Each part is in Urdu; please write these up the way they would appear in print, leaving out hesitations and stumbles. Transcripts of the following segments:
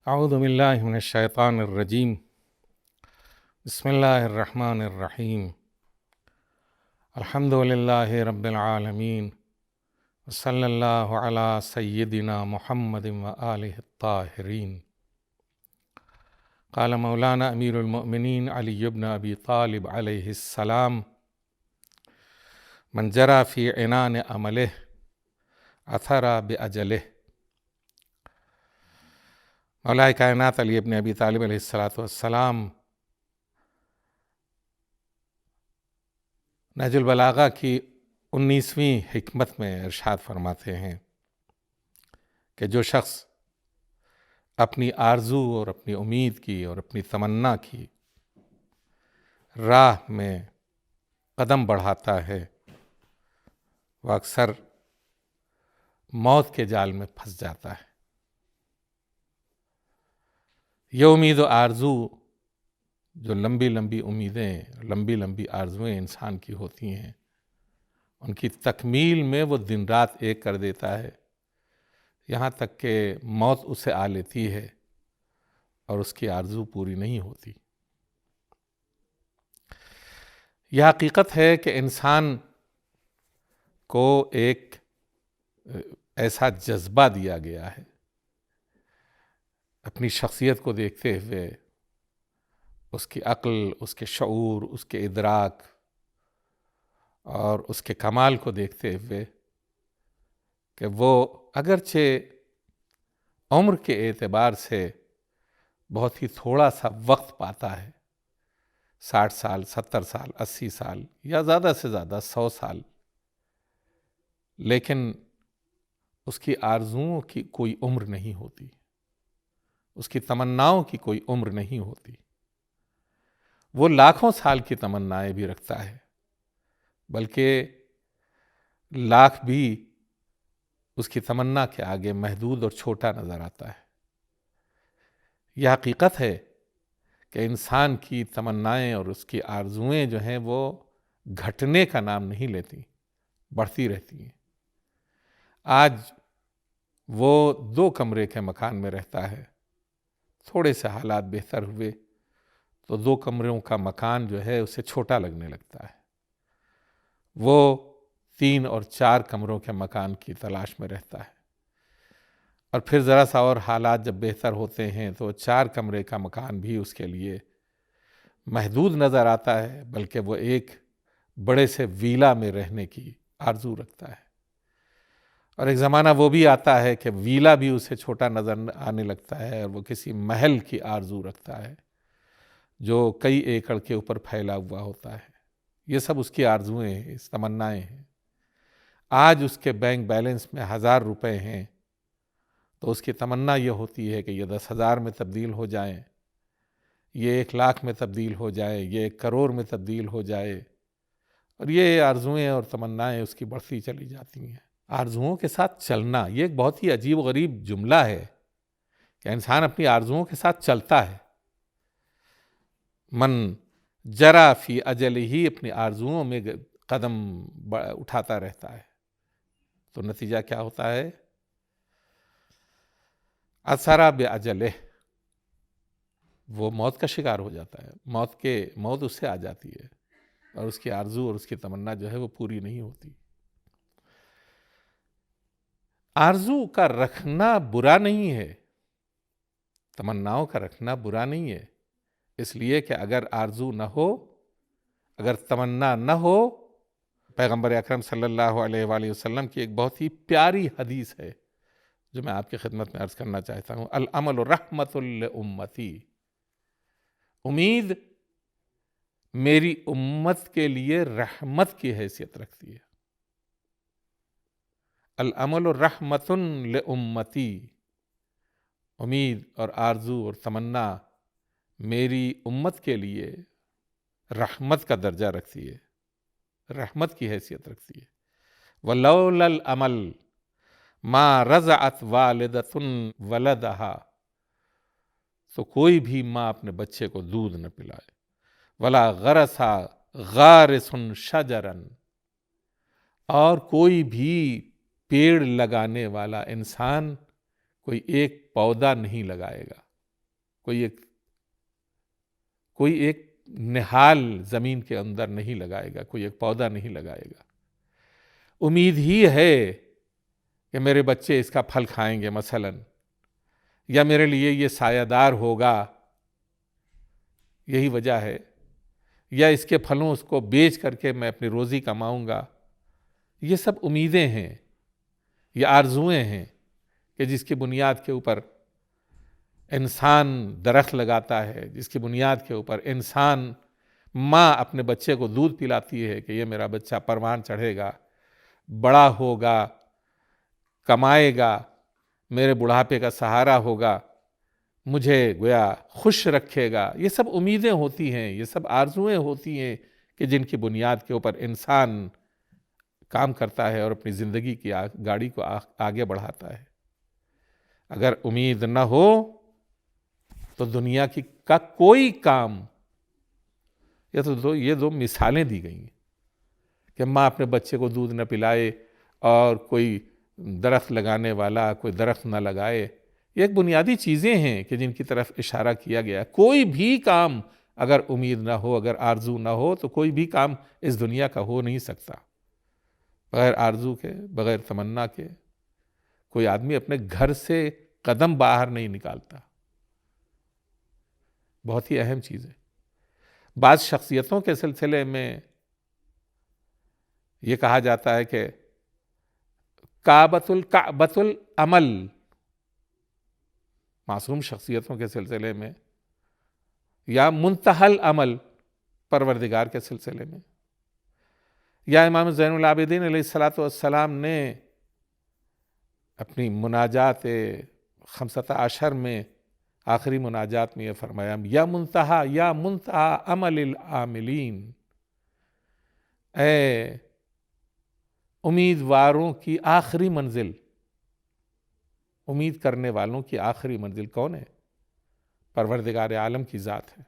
اعوذ باللہ من الشیطان الرجیم بسم اللہ الرحمن الرحیم الحمد للہ رب العالمین وصلی اللہ علی سیدنا محمد وآلہ الطاہرین۔ قال مولانا امیر المؤمنین علی بن ابی طالب علیہ السلام: من جرى فی عنان عملہ اثر باجلہ۔ مولا کائنات علی ابن ابی طالب علیہ السلام نہج البلاغہ کی 19ویں حکمت میں ارشاد فرماتے ہیں کہ جو شخص اپنی آرزو اور اپنی امید کی اور اپنی تمنا کی راہ میں قدم بڑھاتا ہے وہ اکثر موت کے جال میں پھنس جاتا ہے۔ یہ امید و آرزو جو لمبی لمبی امیدیں، لمبی لمبی آرزویں انسان کی ہوتی ہیں، ان کی تکمیل میں وہ دن رات ایک کر دیتا ہے، یہاں تک کہ موت اسے آ لیتی ہے اور اس کی آرزو پوری نہیں ہوتی۔ یہ حقیقت ہے کہ انسان کو ایک ایسا جذبہ دیا گیا ہے، اپنی شخصیت کو دیکھتے ہوئے اس کی عقل، اس کے شعور، اس کے ادراک اور اس کے کمال کو دیکھتے ہوئے کہ وہ اگرچہ عمر کے اعتبار سے بہت ہی تھوڑا سا وقت پاتا ہے، 60 سال، 70 سال، 80 سال یا زیادہ سے زیادہ 100 سال، لیکن اس کی آرزوؤں کی کوئی عمر نہیں ہوتی، اس کی تمناؤں کی کوئی عمر نہیں ہوتی۔ وہ لاکھوں سال کی تمنائیں بھی رکھتا ہے، بلکہ لاکھ بھی اس کی تمنا کے آگے محدود اور چھوٹا نظر آتا ہے۔ یہ حقیقت ہے کہ انسان کی تمنائیں اور اس کی آرزویں جو ہیں وہ گھٹنے کا نام نہیں لیتی، بڑھتی رہتی ہیں۔ آج وہ 2 کمرے کے مکان میں رہتا ہے، تھوڑے سے حالات بہتر ہوئے تو 2 کمروں کا مکان جو ہے اسے چھوٹا لگنے لگتا ہے، وہ 3 اور 4 کمروں کے مکان کی تلاش میں رہتا ہے، اور پھر ذرا سا اور حالات جب بہتر ہوتے ہیں تو 4 کمرے کا مکان بھی اس کے لیے محدود نظر آتا ہے، بلکہ وہ ایک بڑے سے ویلا میں رہنے کی آرزو رکھتا ہے۔ اور ایک زمانہ وہ بھی آتا ہے کہ ویلا بھی اسے چھوٹا نظر آنے لگتا ہے اور وہ کسی محل کی آرزو رکھتا ہے جو کئی ایکڑ کے اوپر پھیلا ہوا ہوتا ہے۔ یہ سب اس کی آرزویں ہیں، اس تمنائیں ہیں۔ آج اس کے بینک بیلنس میں 1000 روپے ہیں تو اس کی تمنا یہ ہوتی ہے کہ یہ 10,000 میں تبدیل ہو جائیں، یہ 1,00,000 میں تبدیل ہو جائے، یہ 1 کروڑ میں تبدیل ہو جائے، اور یہ آرزویں اور تمنائیں اس کی بڑھتی چلی جاتی ہیں۔ آرزوؤں کے ساتھ چلنا یہ ایک بہت ہی عجیب و غریب جملہ ہے کہ انسان اپنی آرزوؤں کے ساتھ چلتا ہے۔ من جرا فی اجل ہی اپنی آرزوؤں میں قدم اٹھاتا رہتا ہے تو نتیجہ کیا ہوتا ہے؟ اثر باجلہ، وہ موت کا شکار ہو جاتا ہے، موت اس سے آ جاتی ہے اور اس کی آرزو اور اس کی تمنا جو ہے وہ پوری نہیں ہوتی۔ آرزو کا رکھنا برا نہیں ہے، تمناؤں کا رکھنا برا نہیں ہے، اس لیے کہ اگر آرزو نہ ہو، اگر تمنا نہ ہو، پیغمبر اکرم صلی اللہ علیہ وآلہ وسلم کی ایک بہت ہی پیاری حدیث ہے جو میں آپ کی خدمت میں عرض کرنا چاہتا ہوں: العمل رحمت لامتی، امید میری امت کے لیے رحمت کی حیثیت رکھتی ہے۔ العمل رحمت لامتی، امید اور آرزو اور تمنا میری امت کے لیے رحمت کا درجہ رکھتی ہے، رحمت کی حیثیت رکھتی ہے۔ وَلَوْلَا الْعَمَلُ مَا رَضَعَتْ وَالِدَةٌ وَلَدَهَا، تو کوئی بھی ماں اپنے بچے کو دودھ نہ پلائے۔ وَلَا غَرَسَ غَارِسٌ شَجَرًا، اور کوئی بھی پیڑ لگانے والا انسان کوئی ایک پودا نہیں لگائے گا۔ کوئی ایک نہال زمین کے اندر نہیں لگائے گا، کوئی ایک پودا نہیں لگائے گا۔ امید ہی ہے کہ میرے بچے اس کا پھل کھائیں گے مثلاً، یا میرے لیے یہ سایہ دار ہوگا، یہی وجہ ہے، یا اس کے پھلوں اس کو بیچ کر کے میں اپنی روزی کماؤں گا۔ یہ سب امیدیں ہیں، یہ آرزوئیں ہیں کہ جس کی بنیاد کے اوپر انسان درخت لگاتا ہے، جس کی بنیاد کے اوپر انسان، ماں اپنے بچے کو دودھ پلاتی ہے کہ یہ میرا بچہ پروان چڑھے گا، بڑا ہوگا، کمائے گا، میرے بڑھاپے کا سہارا ہوگا، مجھے گویا خوش رکھے گا۔ یہ سب امیدیں ہوتی ہیں، یہ سب آرزوئیں ہوتی ہیں کہ جن کی بنیاد کے اوپر انسان کام کرتا ہے اور اپنی زندگی کی گاڑی کو آگے بڑھاتا ہے۔ اگر امید نہ ہو تو دنیا کا کوئی کام، یہ دو مثالیں دی گئی ہیں کہ ماں اپنے بچے کو دودھ نہ پلائے اور کوئی درخت لگانے والا کوئی درخت نہ لگائے، یہ ایک بنیادی چیزیں ہیں کہ جن کی طرف اشارہ کیا گیا ہے۔ کوئی بھی کام اگر امید نہ ہو، اگر آرزو نہ ہو، تو کوئی بھی کام اس دنیا کا ہو نہیں سکتا۔ بغیر آرزو کے، بغیر تمنا کے کوئی آدمی اپنے گھر سے قدم باہر نہیں نکالتا۔ بہت ہی اہم چیز ہے۔ بعض شخصیتوں کے سلسلے میں یہ کہا جاتا ہے کہ کعبۃ العمل، معصوم شخصیتوں کے سلسلے میں، یا منتہی العمل پروردگار کے سلسلے میں، یا امام زین العابدین علیہ السلام نے اپنی مناجات 15 میں آخری مناجات میں یہ فرمایا، یا منتہی عمل العاملین، اے امیدواروں کی آخری منزل، امید کرنے والوں کی آخری منزل کون ہے؟ پروردگار عالم کی ذات ہے۔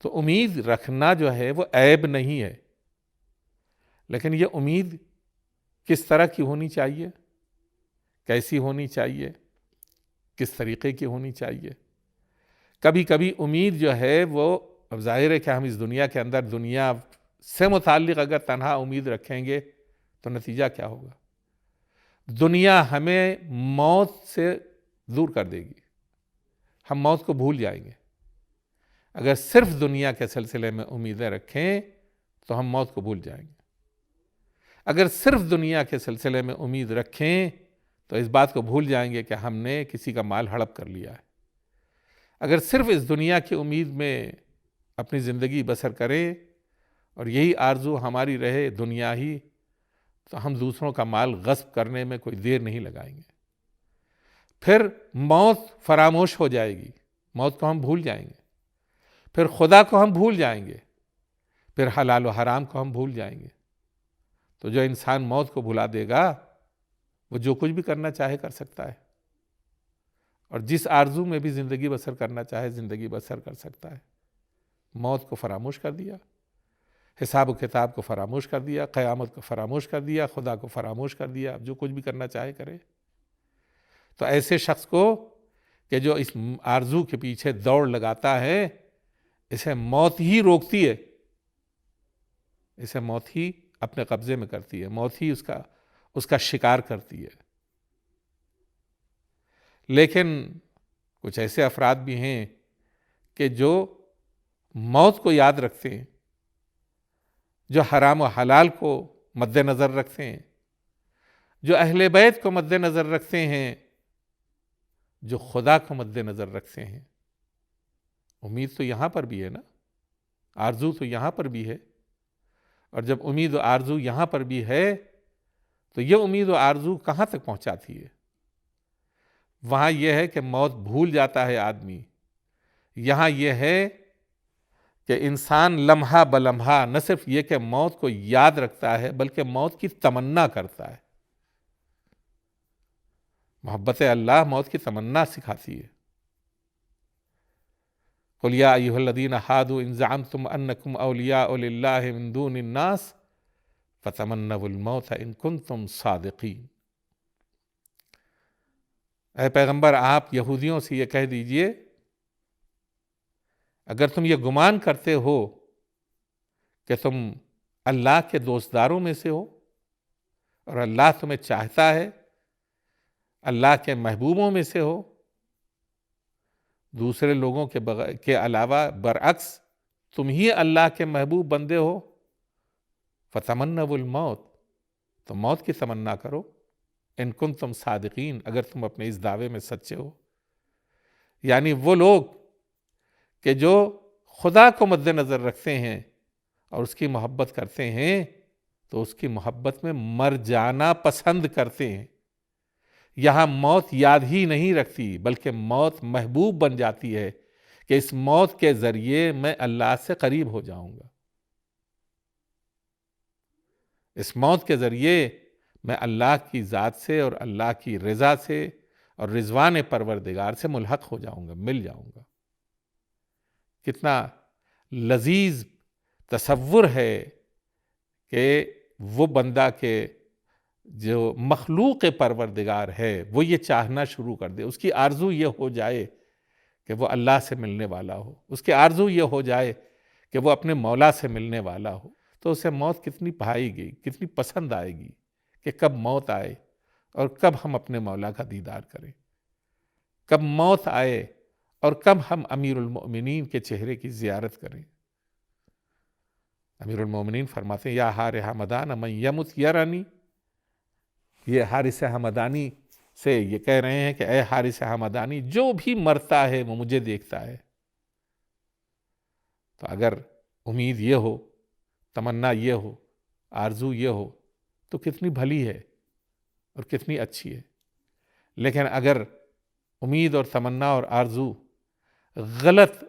تو امید رکھنا جو ہے وہ عیب نہیں ہے، لیکن یہ امید کس طرح کی ہونی چاہیے، کیسی ہونی چاہیے، کس طریقے کی ہونی چاہیے؟ کبھی کبھی امید جو ہے وہ، اب ظاہر ہے کہ ہم اس دنیا کے اندر دنیا سے متعلق اگر تنہا امید رکھیں گے تو نتیجہ کیا ہوگا؟ دنیا ہمیں موت سے دور کر دے گی، ہم موت کو بھول جائیں گے۔ اگر صرف دنیا کے سلسلے میں امیدیں رکھیں تو ہم موت کو بھول جائیں گے۔ اگر صرف دنیا کے سلسلے میں امید رکھیں تو اس بات کو بھول جائیں گے کہ ہم نے کسی کا مال ہڑپ کر لیا ہے۔ اگر صرف اس دنیا کی امید میں اپنی زندگی بسر کریں اور یہی آرزو ہماری رہے دنیا ہی، تو ہم دوسروں کا مال غصب کرنے میں کوئی دیر نہیں لگائیں گے۔ پھر موت فراموش ہو جائے گی، موت کو ہم بھول جائیں گے، پھر خدا کو ہم بھول جائیں گے، پھر حلال و حرام کو ہم بھول جائیں گے۔ تو جو انسان موت کو بھلا دے گا وہ جو کچھ بھی کرنا چاہے کر سکتا ہے، اور جس آرزو میں بھی زندگی بسر کرنا چاہے زندگی بسر کر سکتا ہے۔ موت کو فراموش کر دیا، حساب و کتاب کو فراموش کر دیا، قیامت کو فراموش کر دیا، خدا کو فراموش کر دیا، جو کچھ بھی کرنا چاہے کرے۔ تو ایسے شخص کو کہ جو اس آرزو کے پیچھے دوڑ لگاتا ہے، اسے موت ہی روکتی ہے، اسے موت ہی اپنے قبضے میں کرتی ہے، موت ہی اس کا شکار کرتی ہے۔ لیکن کچھ ایسے افراد بھی ہیں کہ جو موت کو یاد رکھتے ہیں، جو حرام و حلال کو مد نظر رکھتے ہیں، جو اہل بیت کو مد نظر رکھتے ہیں، جو خدا کو مد نظر رکھتے ہیں۔ امید تو یہاں پر بھی ہے نا، آرزو تو یہاں پر بھی ہے، اور جب امید و آرزو یہاں پر بھی ہے تو یہ امید و آرزو کہاں تک پہنچاتی ہے؟ وہاں یہ ہے کہ موت بھول جاتا ہے آدمی، یہاں یہ ہے کہ انسان لمحہ بلمحہ نہ صرف یہ کہ موت کو یاد رکھتا ہے بلکہ موت کی تمنا کرتا ہے۔ محبت اللہ موت کی تمنا سکھاتی ہے۔ قُلْ يَا أَيُّهَا الَّذِينَ هَادُوا إِن زَعَمْتُمْ أَنَّكُمْ أَوْلِيَاءُ لِلَّهِ مِن دُونِ النَّاسِ فَتَمَنَّوُا الْمَوْتَ إِن كُنتُمْ صَادِقِينَ۔ اے پیغمبر، آپ یہودیوں سے یہ کہہ دیجئے اگر تم یہ گمان کرتے ہو کہ تم اللہ کے دوستداروں میں سے ہو اور اللہ تمہیں چاہتا ہے، اللہ کے محبوبوں میں سے ہو، دوسرے لوگوں کے علاوہ برعکس تم ہی اللہ کے محبوب بندے ہو، فتمنوا الموت، تو موت کی تمنا کرو، ان کنتم صادقین، اگر تم اپنے اس دعوے میں سچے ہو۔ یعنی وہ لوگ کہ جو خدا کو مد نظر رکھتے ہیں اور اس کی محبت کرتے ہیں تو اس کی محبت میں مر جانا پسند کرتے ہیں۔ یہاں موت یاد ہی نہیں رکھتی، بلکہ موت محبوب بن جاتی ہے کہ اس موت کے ذریعے میں اللہ سے قریب ہو جاؤں گا، اس موت کے ذریعے میں اللہ کی ذات سے اور اللہ کی رضا سے اور رضوان پروردگار سے ملحق ہو جاؤں گا، مل جاؤں گا۔ کتنا لذیذ تصور ہے کہ وہ بندہ کے جو مخلوق پروردگار ہے وہ یہ چاہنا شروع کر دے، اس کی آرزو یہ ہو جائے کہ وہ اللہ سے ملنے والا ہو، اس کی آرزو یہ ہو جائے کہ وہ اپنے مولا سے ملنے والا ہو، تو اسے موت کتنی بھائی گی، کتنی پسند آئے گی کہ کب موت آئے اور کب ہم اپنے مولا کا دیدار کریں، کب موت آئے اور کب ہم امیر المؤمنین کے چہرے کی زیارت کریں۔ امیر المؤمنین فرماتے ہیں یا حارث حمدان من یمت یرانی، یہ حارث حمدانی سے یہ کہہ رہے ہیں کہ اے حارث حمدانی، جو بھی مرتا ہے وہ مجھے دیکھتا ہے۔ تو اگر امید یہ ہو، تمنا یہ ہو، آرزو یہ ہو تو کتنی بھلی ہے اور کتنی اچھی ہے۔ لیکن اگر امید اور تمنا اور آرزو غلط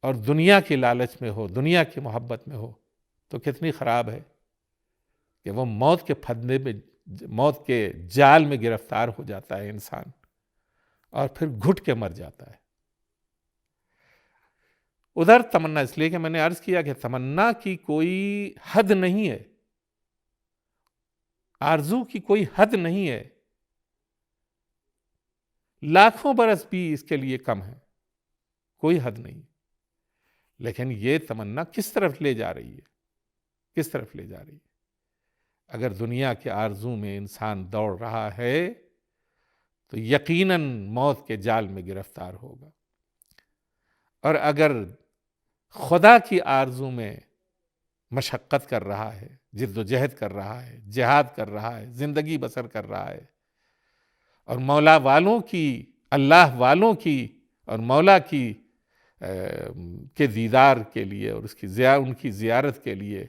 اور دنیا کی لالچ میں ہو، دنیا کی محبت میں ہو تو کتنی خراب ہے کہ وہ موت کے پھندے میں، موت کے جال میں گرفتار ہو جاتا ہے انسان اور پھر گھٹ کے مر جاتا ہے۔ ادھر تمنا، اس لیے کہ میں نے عرض کیا کہ تمنا کی کوئی حد نہیں ہے، آرزو کی کوئی حد نہیں ہے، لاکھوں برس بھی اس کے لیے کم ہے، کوئی حد نہیں۔ لیکن یہ تمنا کس طرف لے جا رہی ہے، کس طرف لے جا رہی ہے؟ اگر دنیا کے آرزو میں انسان دوڑ رہا ہے تو یقیناً موت کے جال میں گرفتار ہوگا، اور اگر خدا کی آرزو میں مشقت کر رہا ہے، جد و جہد کر رہا ہے، جہاد کر رہا ہے، زندگی بسر کر رہا ہے، اور مولا والوں کی، اللہ والوں کی اور مولا کی کے دیدار کے لیے اور ان کی زیارت کے لیے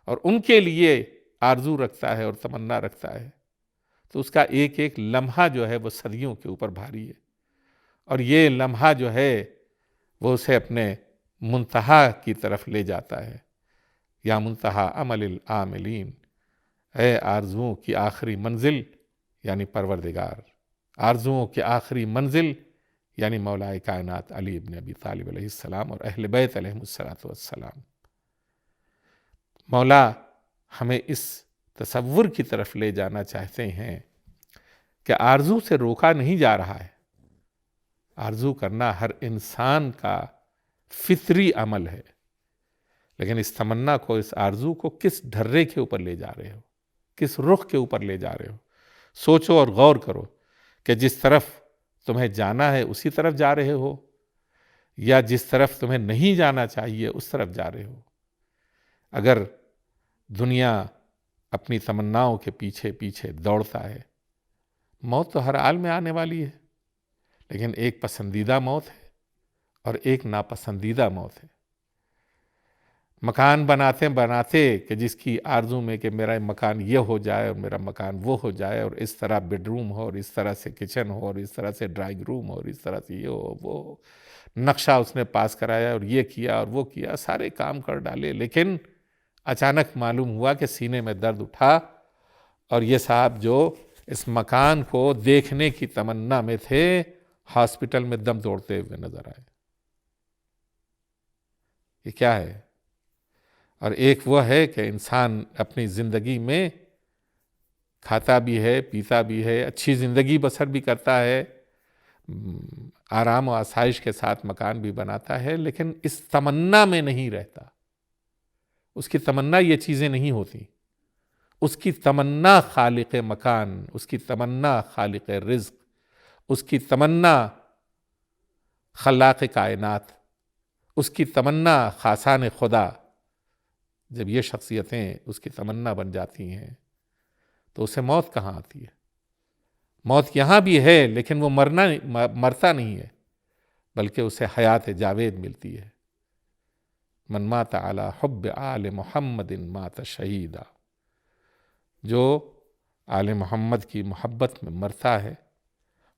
اور ان کے لیے آرزو رکھتا ہے اور تمنا رکھتا ہے، تو اس کا ایک ایک لمحہ جو ہے وہ صدیوں کے اوپر بھاری ہے، اور یہ لمحہ جو ہے وہ اسے اپنے منتہا کی طرف لے جاتا ہے۔ یا منتہا عمل العاملین، اے آرزوؤں کی آخری منزل یعنی پروردگار، آرزوؤں کی آخری منزل یعنی مولا کائنات علی ابن ابی طالب علیہ السلام اور اہل بیت علیہم السلام۔ مولا ہمیں اس تصور کی طرف لے جانا چاہتے ہیں کہ آرزو سے روکا نہیں جا رہا ہے، آرزو کرنا ہر انسان کا فطری عمل ہے، لیکن اس تمنا کو، اس آرزو کو کس ڈھرے کے اوپر لے جا رہے ہو، کس رخ کے اوپر لے جا رہے ہو؟ سوچو اور غور کرو کہ جس طرف تمہیں جانا ہے اسی طرف جا رہے ہو، یا جس طرف تمہیں نہیں جانا چاہیے اس طرف جا رہے ہو۔ اگر دنیا اپنی تمناؤں کے پیچھے پیچھے دوڑتا ہے، موت تو ہر حال میں آنے والی ہے، لیکن ایک پسندیدہ موت ہے اور ایک ناپسندیدہ موت ہے۔ مکان بناتے بناتے کہ جس کی آرزو میں کہ میرا مکان یہ ہو جائے اور میرا مکان وہ ہو جائے، اور اس طرح بیڈ روم ہو اور اس طرح سے کچن ہو اور اس طرح سے ڈرائنگ روم ہو اور اس طرح سے یہ ہو، وہ نقشہ اس نے پاس کرایا اور یہ کیا اور وہ کیا، سارے کام کر ڈالے، لیکن اچانک معلوم ہوا کہ سینے میں درد اٹھا اور یہ صاحب جو اس مکان کو دیکھنے کی تمنا میں تھے، ہاسپٹل میں دم توڑتے ہوئے نظر آئے۔ یہ کیا ہے؟ اور ایک وہ ہے کہ انسان اپنی زندگی میں کھاتا بھی ہے، پیتا بھی ہے، اچھی زندگی بسر بھی کرتا ہے، آرام و آسائش کے ساتھ مکان بھی بناتا ہے، لیکن اس تمنا میں نہیں رہتا. اس کی تمنا یہ چیزیں نہیں ہوتی. اس کی تمنا خالق مکان، اس کی تمنا خالق رزق، اس کی تمنا خلاق کائنات، اس کی تمنا خاصان خدا. جب یہ شخصیتیں اس کی تمنا بن جاتی ہیں تو اسے موت کہاں آتی ہے؟ موت یہاں بھی ہے لیکن وہ مرتا نہیں ہے، بلکہ اسے حیات جاوید ملتی ہے. من مات علی حب آل محمد مات شہیدا. جو آل محمد کی محبت میں مرتا ہے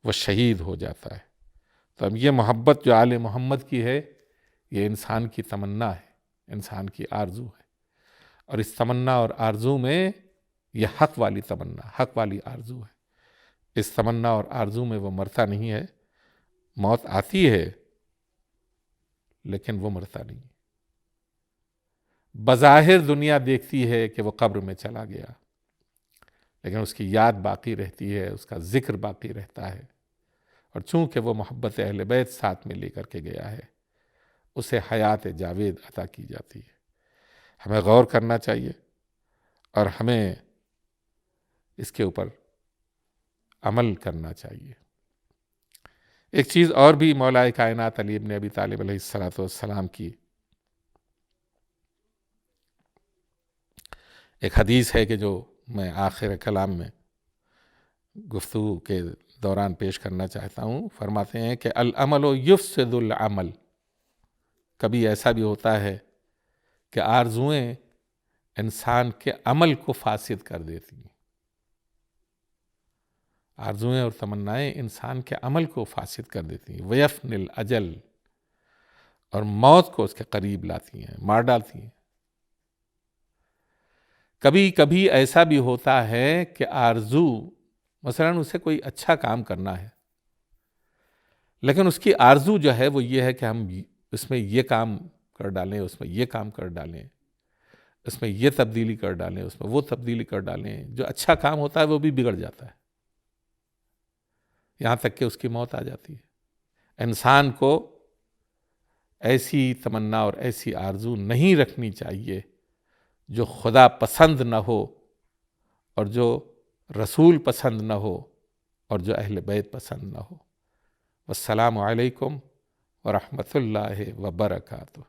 وہ شہید ہو جاتا ہے. تو اب یہ محبت جو آل محمد کی ہے یہ انسان کی تمنا ہے، انسان کی آرزو ہے. اور اس تمنا اور آرزو میں یہ حق والی تمنا، حق والی آرزو ہے. اس تمنا اور آرزو میں وہ مرتا نہیں ہے. موت آتی ہے لیکن وہ مرتا نہیں. بظاہر دنیا دیکھتی ہے کہ وہ قبر میں چلا گیا، لیکن اس کی یاد باقی رہتی ہے، اس کا ذکر باقی رہتا ہے. اور چونکہ وہ محبت اہل بیت ساتھ میں لے کر کے گیا ہے، اسے حیات جاوید عطا کی جاتی ہے. ہمیں غور کرنا چاہیے اور ہمیں اس کے اوپر عمل کرنا چاہیے. ایک چیز اور بھی مولا کائنات علی ابن ابی طالب علیہ السلام کی ایک حدیث ہے کہ جو میں آخر کلام میں گفتگو کے دوران پیش کرنا چاہتا ہوں. فرماتے ہیں کہ العمل یفسد العمل. کبھی ایسا بھی ہوتا ہے کہ آرزوئیں انسان کے عمل کو فاسد کر دیتی ہیں. آرزوئیں اور تمنائیں انسان کے عمل کو فاسد کر دیتی ہیں. ویفن الاجل. اور موت کو اس کے قریب لاتی ہیں، مار ڈالتی ہیں. کبھی کبھی ایسا بھی ہوتا ہے کہ آرزو مثلاً اسے کوئی اچھا کام کرنا ہے، لیکن اس کی آرزو جو ہے وہ یہ ہے کہ ہم اس میں یہ کام کر ڈالیں، اس میں یہ کام کر ڈالیں، اس میں یہ تبدیلی کر ڈالیں، اس میں وہ تبدیلی کر ڈالیں. جو اچھا کام ہوتا ہے وہ بھی بگڑ جاتا ہے، یہاں تک کہ اس کی موت آ جاتی ہے. انسان کو ایسی تمنا اور ایسی آرزو نہیں رکھنی چاہیے جو خدا پسند نہ ہو، اور جو رسول پسند نہ ہو، اور جو اہل بیت پسند نہ ہو. والسلام علیکم ورحمۃ اللہ وبرکاتہ.